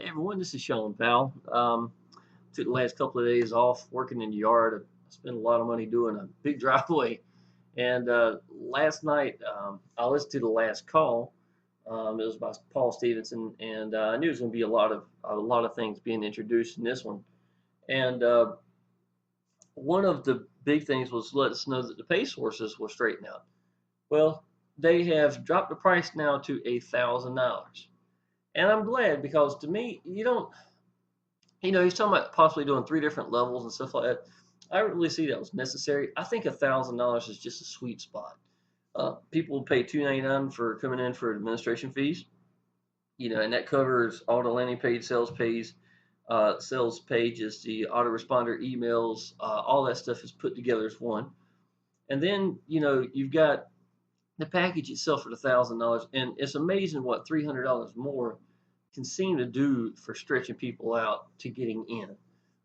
Hey everyone, this is Sean Powell. Took the last couple of days off working in the yard. I spent a lot of money doing a big driveway. And last night, I listened to the last call. It was by Paul Stevenson, and I knew there was going to be a lot of things being introduced in this one. And one of the big things was let us know that the pay sources will straighten out. Well, they have dropped the price now to $1,000. And I'm glad because to me, he's talking about possibly doing three different levels and stuff like that. I don't really see that was necessary. I think $1,000 is just a sweet spot. People will pay $299 for coming in for administration fees, and that covers all the landing page, sales pages, the autoresponder emails, all that stuff is put together as one. And then you've got the package itself for $1,000, and it's amazing what $300 more can seem to do for stretching people out to getting in.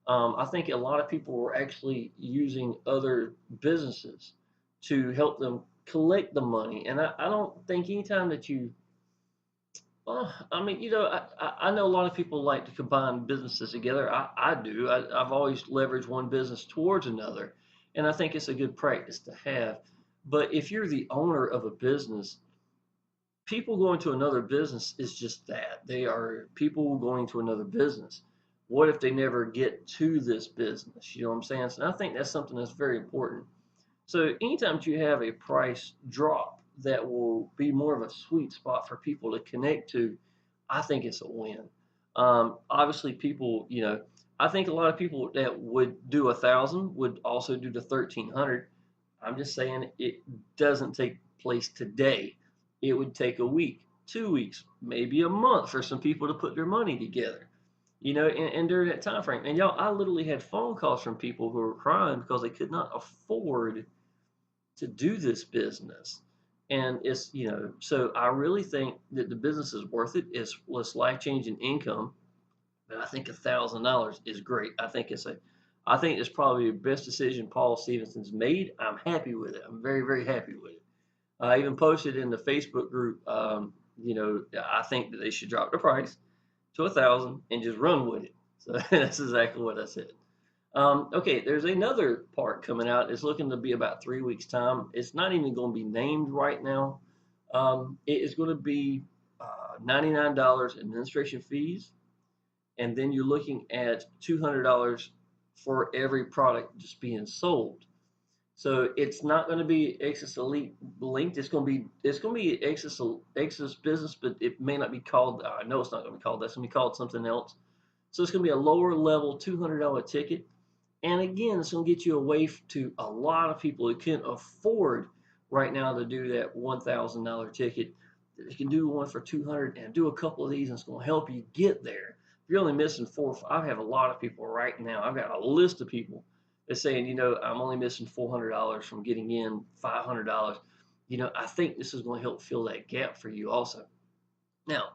I think a lot of people were actually using other businesses to help them collect the money, and I don't think anytime that you, well, I mean, I know a lot of people like to combine businesses together. I do. I've always leveraged one business towards another, and I think it's a good practice to have. But if you're the owner of a business, people going to another business is just that. They are people going to another business. What if they never get to this business? You know what I'm saying? So I think that's something that's very important. So anytime that you have a price drop that will be more of a sweet spot for people to connect to, I think it's a win. Obviously, I think a lot of people that would do 1,000 would also do the 1,300. I'm just saying it doesn't take place today. It would take a week, 2 weeks, maybe a month for some people to put their money together, and during that time frame. And y'all, I literally had phone calls from people who were crying because they could not afford to do this business. And so I really think that the business is worth it. It's life changing income. But I think $1,000 is great. I think it's probably the best decision Paul Stevenson's made. I'm happy with it. I'm very, very happy with it. I even posted in the Facebook group, I think that they should drop the price to 1,000 and just run with it. So that's exactly what I said. Okay, there's another part coming out. It's looking to be about 3 weeks' time. It's not even going to be named right now. It is going to be $99 administration fees, and then you're looking at $200 for every product just being sold. So it's not going to be Exitus Elite linked. It's going to be Exitus Business, but it may not be called. I know it's not going to be called that. It's going to be called something else. So it's going to be a lower level $200 ticket, and again, it's going to get you away to a lot of people who can't afford right now to do that $1,000 ticket. You can do one for 200 and do a couple of these, and it's going to help you get there. If you're only missing four, I have a lot of people right now. I've got a list of people that's saying, I'm only missing $400 from getting in $500. I think this is going to help fill that gap for you also. Now,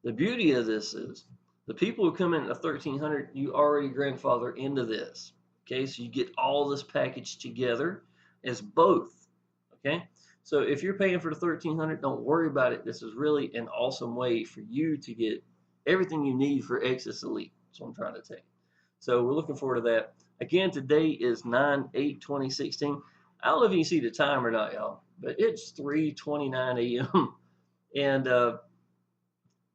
the beauty of this is the people who come in at 1,300, you already grandfather into this. Okay, so you get all this package together as both. Okay, so if you're paying for the 1,300, don't worry about it. This is really an awesome way for you to get everything you need for Exitus Elite. That's what I'm trying to tell you. So we're looking forward to that. Again, today is 9/8/2016. I don't know if you can see the time or not, y'all, but it's 3:29 a.m. and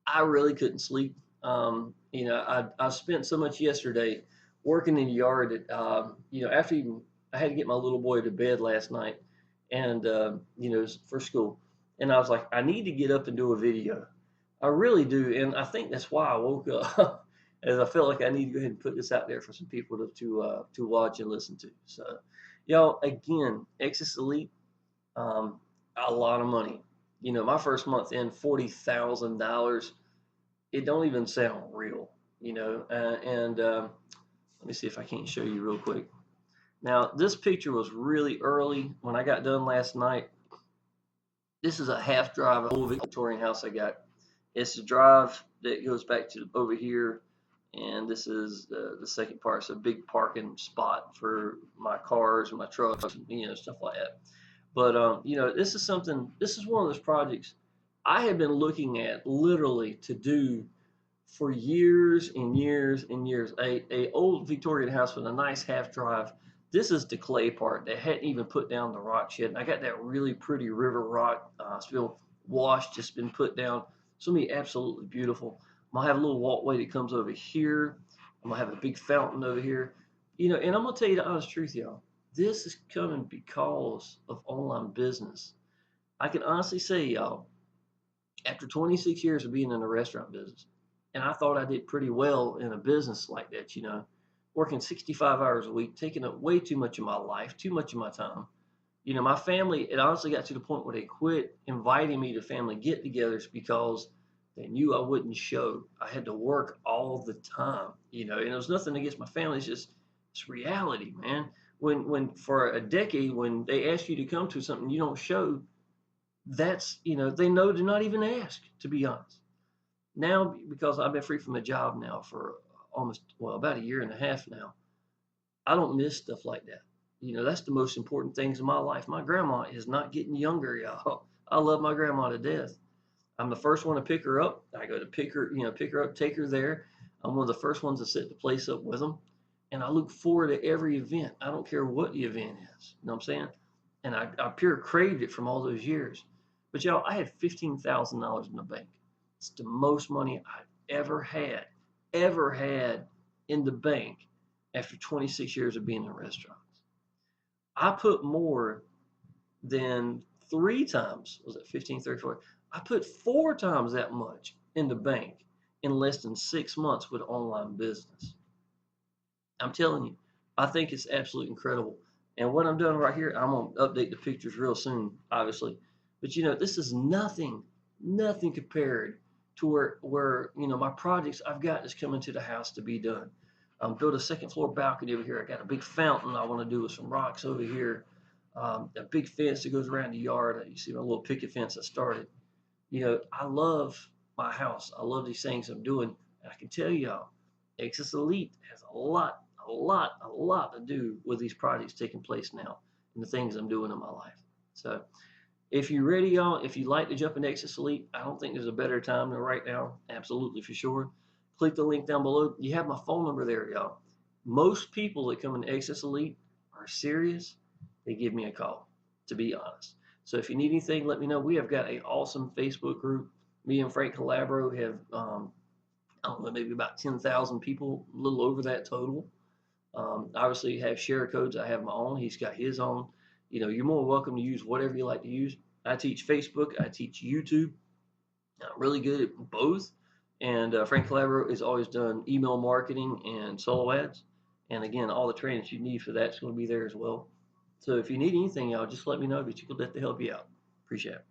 I really couldn't sleep. I spent so much yesterday working in the yard that after I had to get my little boy to bed last night, and for school, and I was like, I need to get up and do a video. I really do, and I think that's why I woke up. As I felt like I need to go ahead and put this out there for some people to watch and listen to. So, y'all, again, Exitus Elite, a lot of money. My first month in $40,000. It don't even sound real. Let me see if I can't show you real quick. Now, this picture was really early when I got done last night. This is a half drive, a whole Victorian house I got. It's a drive that goes back to over here. And this is the second part. It's a big parking spot for my cars and my trucks, and stuff like that. But this is something. This is one of those projects I have been looking at literally to do for years and years and years. A old Victorian house with a nice half drive. This is the clay part. They hadn't even put down the rocks yet. And I got that really pretty river rock, still washed, just been put down. It's gonna be absolutely beautiful. I'm gonna have a little walkway that comes over here. I'm gonna have a big fountain over here. And I'm gonna tell you the honest truth, y'all. This is coming because of online business. I can honestly say, y'all, after 26 years of being in the restaurant business, and I thought I did pretty well in a business like that, working 65 hours a week, taking up way too much of my life, too much of my time. My family, it honestly got to the point where they quit inviting me to family get togethers because they knew I wouldn't show. I had to work all the time, and it was nothing against my family. It's reality, man. When for a decade, when they ask you to come to something you don't show, they know to not even ask, to be honest. Now, because I've been free from a job now for about a year and a half now, I don't miss stuff like that. That's the most important things in my life. My grandma is not getting younger, y'all. I love my grandma to death. I'm the first one to pick her up. I go to pick her up, take her there. I'm one of the first ones to set the place up with them. And I look forward to every event. I don't care what the event is. You know what I'm saying? And I pure craved it from all those years. But y'all, I had $15,000 in the bank. It's the most money I've ever had in the bank after 26 years of being in restaurants. I put more than 3 times, was it 15, 34? I put 4 times that much in the bank in less than 6 months with online business. I'm telling you, I think it's absolutely incredible. And what I'm doing right here, I'm going to update the pictures real soon, obviously. But this is nothing compared to where my projects I've got is coming to the house to be done. Built a second floor balcony over here. I got a big fountain I want to do with some rocks over here. A big fence that goes around the yard. You see my little picket fence I started. I love my house. I love these things I'm doing. And I can tell y'all, Exitus Elite has a lot to do with these projects taking place now and the things I'm doing in my life. So if you're ready, y'all, if you'd like to jump into Exitus Elite, I don't think there's a better time than right now. Absolutely, for sure. Click the link down below. You have my phone number there, y'all. Most people that come into Exitus Elite are serious. They give me a call, to be honest. So if you need anything, let me know. We have got an awesome Facebook group. Me and Frank Calabro have, I don't know, maybe about 10,000 people, a little over that total. Obviously, you have share codes. I have my own. He's got his own. You're more welcome to use whatever you like to use. I teach Facebook. I teach YouTube. I'm really good at both. And Frank Calabro has always done email marketing and solo ads. And again, all the trainings you need for that's going to be there as well. So if you need anything, y'all, just let me know, but you can let to help you out. Appreciate it.